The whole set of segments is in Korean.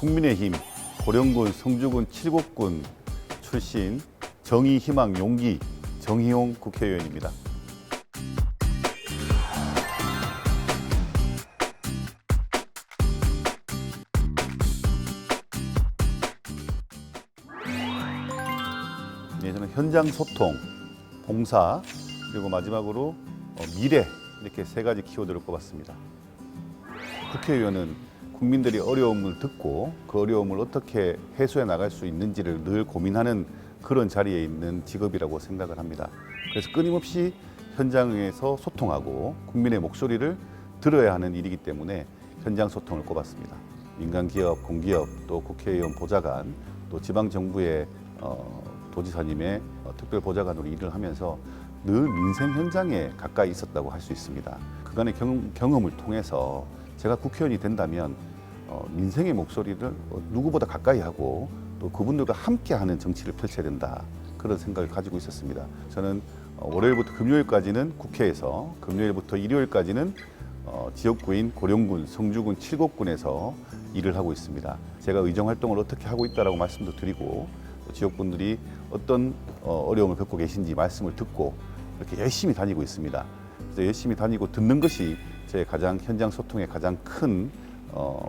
국민의힘 고령군 성주군 칠곡군 출신 정의, 희망, 용기 정희용 국회의원입니다. 네, 저는 현장 소통, 봉사, 그리고 마지막으로 미래 이렇게 세 가지 키워드를 꼽았습니다. 국회의원은 국민들이 어려움을 듣고 그 어려움을 어떻게 해소해 나갈 수 있는지를 늘 고민하는 그런 자리에 있는 직업이라고 생각을 합니다. 그래서 끊임없이 현장에서 소통하고 국민의 목소리를 들어야 하는 일이기 때문에 현장 소통을 꼽았습니다. 민간기업, 공기업, 또 국회의원 보좌관, 또 지방정부의 도지사님의 특별보좌관으로 일을 하면서 늘 민생 현장에 가까이 있었다고 할 수 있습니다. 그간의 경험을 통해서 제가 국회의원이 된다면 민생의 목소리를 누구보다 가까이 하고 또 그분들과 함께하는 정치를 펼쳐야 된다, 그런 생각을 가지고 있었습니다. 저는 월요일부터 금요일까지는 국회에서, 금요일부터 일요일까지는 지역구인 고령군, 성주군, 칠곡군에서 일을 하고 있습니다. 제가 의정활동을 어떻게 하고 있다라고 말씀도 드리고, 지역분들이 어떤 어려움을 겪고 계신지 말씀을 듣고 이렇게 열심히 다니고 있습니다. 그래서 열심히 다니고 듣는 것이 제 가장 현장 소통의 가장 큰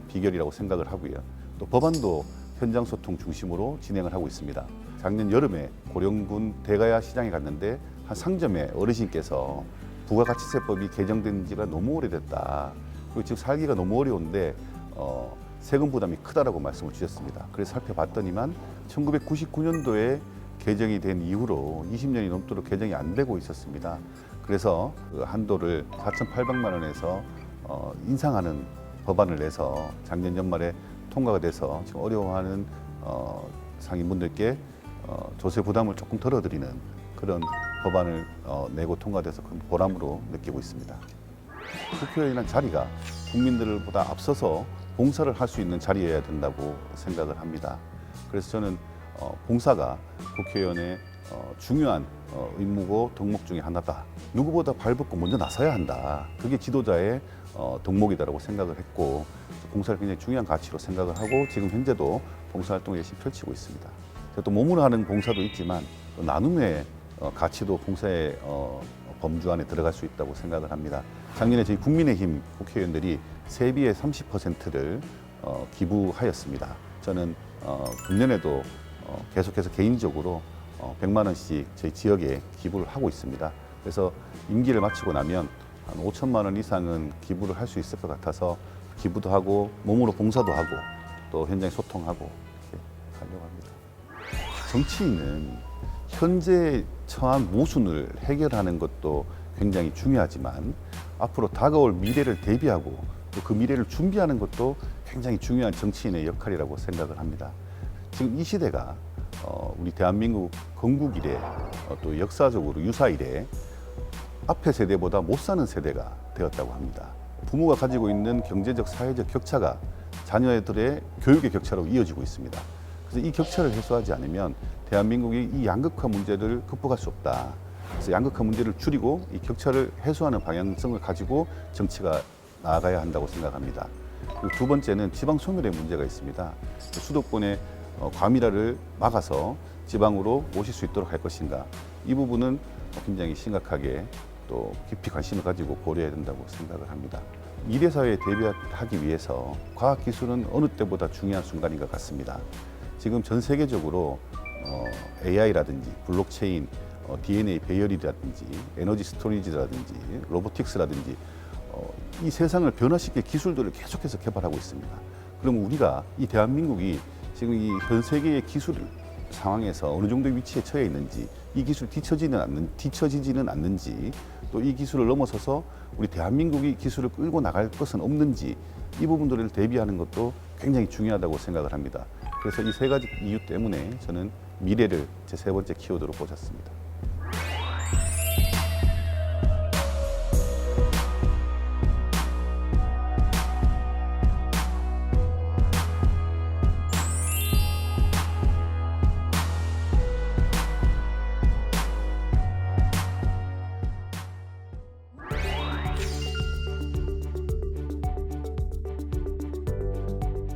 비결이라고 생각을 하고요. 또 법안도 현장 소통 중심으로 진행을 하고 있습니다. 작년 여름에 고령군 대가야 시장에 갔는데 한 상점에 어르신께서 부가가치세법이 개정된 지가 너무 오래됐다, 그리고 지금 살기가 너무 어려운데 세금 부담이 크다라고 말씀을 주셨습니다. 그래서 살펴봤더니만 1999년도에 개정이 된 이후로 20년이 넘도록 개정이 안 되고 있었습니다. 그래서 그 한도를 4,800만 원에서 인상하는 법안을 내서 작년 연말에 통과가 돼서 지금 어려워하는 상인분들께 조세 부담을 조금 덜어드리는 그런 법안을 내고 통과돼서 큰 보람으로 느끼고 있습니다. 국회의원이라는 자리가 국민들보다 앞서서 봉사를 할 수 있는 자리여야 된다고 생각을 합니다. 그래서 저는 봉사가 국회의원의 중요한 임무고 덕목 중에 하나다. 누구보다 발벗고 먼저 나서야 한다. 그게 지도자의 덕목이다라고 생각을 했고, 봉사를 굉장히 중요한 가치로 생각을 하고 지금 현재도 봉사활동을 열심히 펼치고 있습니다. 제가 또 몸으로 하는 봉사도 있지만 또 나눔의 가치도 봉사의 범주 안에 들어갈 수 있다고 생각을 합니다. 작년에 저희 국민의힘 국회의원들이 세비의 30%를 기부하였습니다. 저는 금년에도 계속해서 개인적으로 100만 원씩 저희 지역에 기부를 하고 있습니다. 그래서 임기를 마치고 나면 한 5천만 원 이상은 기부를 할 수 있을 것 같아서 기부도 하고 몸으로 봉사도 하고 또 현장에 소통하고 이렇게 하려고 합니다. 정치인은 현재 처한 모순을 해결하는 것도 굉장히 중요하지만 앞으로 다가올 미래를 대비하고 또 그 미래를 준비하는 것도 굉장히 중요한 정치인의 역할이라고 생각을 합니다. 지금 이 시대가 우리 대한민국 건국 이래 또 역사적으로 유사 이래 앞의 세대보다 못 사는 세대가 되었다고 합니다. 부모가 가지고 있는 경제적, 사회적 격차가 자녀들의 교육의 격차로 이어지고 있습니다. 그래서 이 격차를 해소하지 않으면 대한민국이 이 양극화 문제를 극복할 수 없다. 그래서 양극화 문제를 줄이고 이 격차를 해소하는 방향성을 가지고 정치가 나아가야 한다고 생각합니다. 그리고 두 번째는 지방 소멸의 문제가 있습니다. 수도권의 과밀화를 막아서 지방으로 모실 수 있도록 할 것인가, 이 부분은 굉장히 심각하게 또 깊이 관심을 가지고 고려해야 된다고 생각을 합니다. 미래 사회에 대비하기 위해서 과학기술은 어느 때보다 중요한 순간인 것 같습니다. 지금 전 세계적으로 AI라든지 블록체인, DNA 배열이라든지 에너지 스토리지라든지 로보틱스라든지 이 세상을 변화시킬 기술들을 계속해서 개발하고 있습니다. 그럼 우리가 이 대한민국이 지금 이 현 세계의 기술 상황에서 어느 정도의 위치에 처해 있는지, 이 기술 뒤처지지는 않는지, 또 이 기술을 넘어서서 우리 대한민국이 기술을 끌고 나갈 것은 없는지, 이 부분들을 대비하는 것도 굉장히 중요하다고 생각을 합니다. 그래서 이 세 가지 이유 때문에 저는 미래를 제 세 번째 키워드로 꽂았습니다.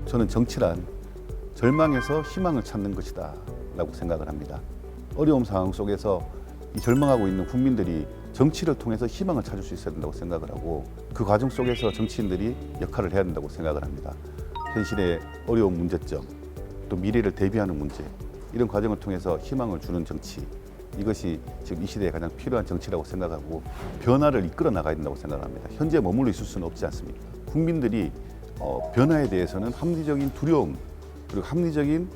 저는 정치란 절망에서 희망을 찾는 것이다 라고 생각을 합니다. 어려운 상황 속에서 이 절망하고 있는 국민들이 정치를 통해서 희망을 찾을 수 있어야 된다고 생각을 하고, 그 과정 속에서 정치인들이 역할을 해야 된다고 생각을 합니다. 현실의 어려운 문제점, 또 미래를 대비하는 문제, 이런 과정을 통해서 희망을 주는 정치, 이것이 지금 이 시대에 가장 필요한 정치라고 생각하고 변화를 이끌어 나가야 된다고 생각합니다. 현재 머물러 있을 수는 없지 않습니까? 국민들이 변화에 대해서는 합리적인 두려움 그리고 합리적인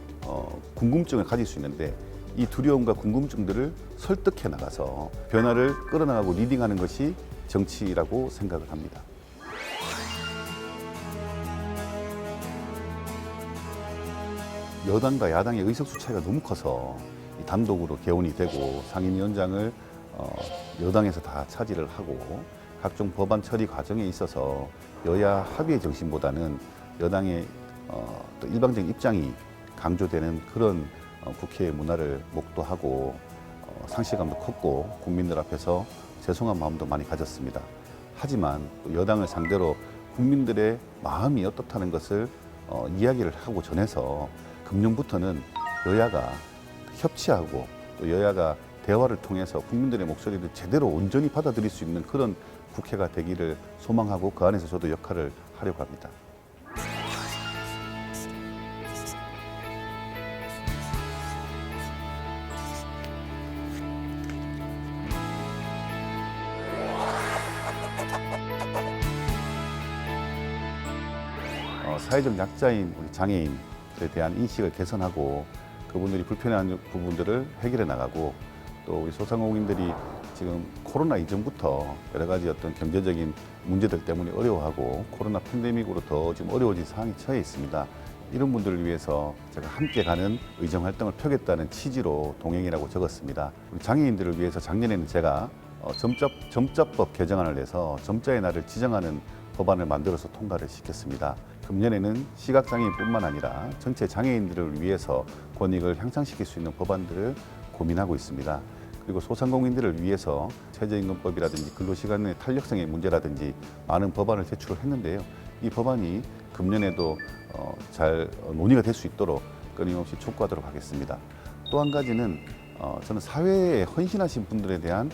궁금증을 가질 수 있는데, 이 두려움과 궁금증들을 설득해 나가서 변화를 끌어나가고 리딩하는 것이 정치라고 생각을 합니다. 여당과 야당의 의석수 차이가 너무 커서 단독으로 개원이 되고 상임위원장을 여당에서 다 차지를 하고, 각종 법안 처리 과정에 있어서 여야 합의의 정신보다는 여당의 또 일방적인 입장이 강조되는 그런 국회의 문화를 목도하고 상실감도 컸고 국민들 앞에서 죄송한 마음도 많이 가졌습니다. 하지만 또 여당을 상대로 국민들의 마음이 어떻다는 것을 이야기를 하고 전해서 금년부터는 여야가 협치하고 또 여야가 대화를 통해서 국민들의 목소리를 제대로 온전히 받아들일 수 있는 그런 국회가 되기를 소망하고, 그 안에서 저도 역할을 하려고 합니다. 사회적 약자인 우리 장애인에 대한 인식을 개선하고 그분들이 불편한 부분들을 해결해 나가고, 또 우리 소상공인들이 지금 코로나 이전부터 여러 가지 어떤 경제적인 문제들 때문에 어려워하고 코로나 팬데믹으로 더 지금 어려워진 상황에 처해 있습니다. 이런 분들을 위해서 제가 함께 가는 의정 활동을 펴겠다는 취지로 동행이라고 적었습니다. 우리 장애인들을 위해서 작년에는 제가 점자법 개정안을 내서 점자의 날을 지정하는 법안을 만들어서 통과를 시켰습니다. 금년에는 시각장애인뿐만 아니라 전체 장애인들을 위해서 권익을 향상시킬 수 있는 법안들을 고민하고 있습니다. 그리고 소상공인들을 위해서 최저임금법이라든지 근로시간의 탄력성의 문제라든지 많은 법안을 제출을 했는데요. 이 법안이 금년에도 잘 논의가 될 수 있도록 끊임없이 촉구하도록 하겠습니다. 또 한 가지는 저는 사회에 헌신하신 분들에 대한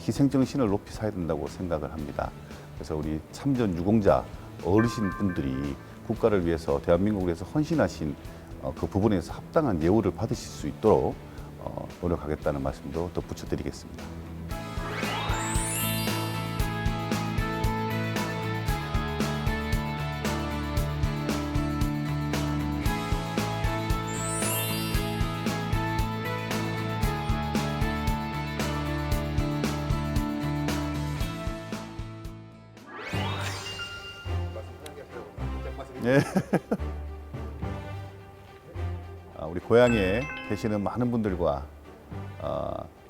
희생정신을 높이 사야 된다고 생각을 합니다. 그래서 우리 참전 유공자 어르신분들이 국가를 위해서 대한민국을 위해서 헌신하신 그 부분에서 합당한 예우를 받으실 수 있도록 노력하겠다는 말씀도 덧붙여 드리겠습니다. 네. 우리 고향에 계시는 많은 분들과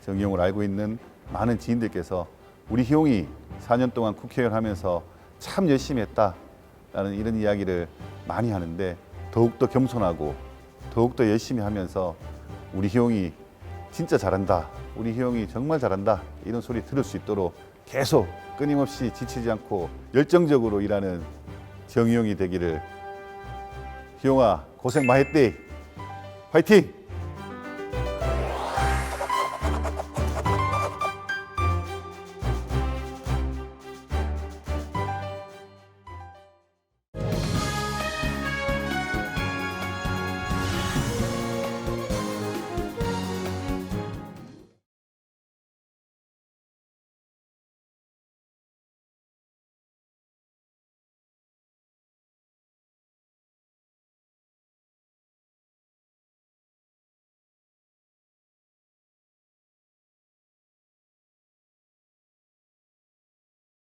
정희용을 알고 있는 많은 지인들께서 우리 희용이 4년 동안 국회의원 하면서 참 열심히 했다라는 이런 이야기를 많이 하는데, 더욱더 겸손하고 더욱더 열심히 하면서 우리 희용이 진짜 잘한다, 우리 희용이 정말 잘한다, 이런 소리 들을 수 있도록 계속 끊임없이 지치지 않고 열정적으로 일하는 정희용이 되기를. 희용아, 고생 많이 했대. 화이팅!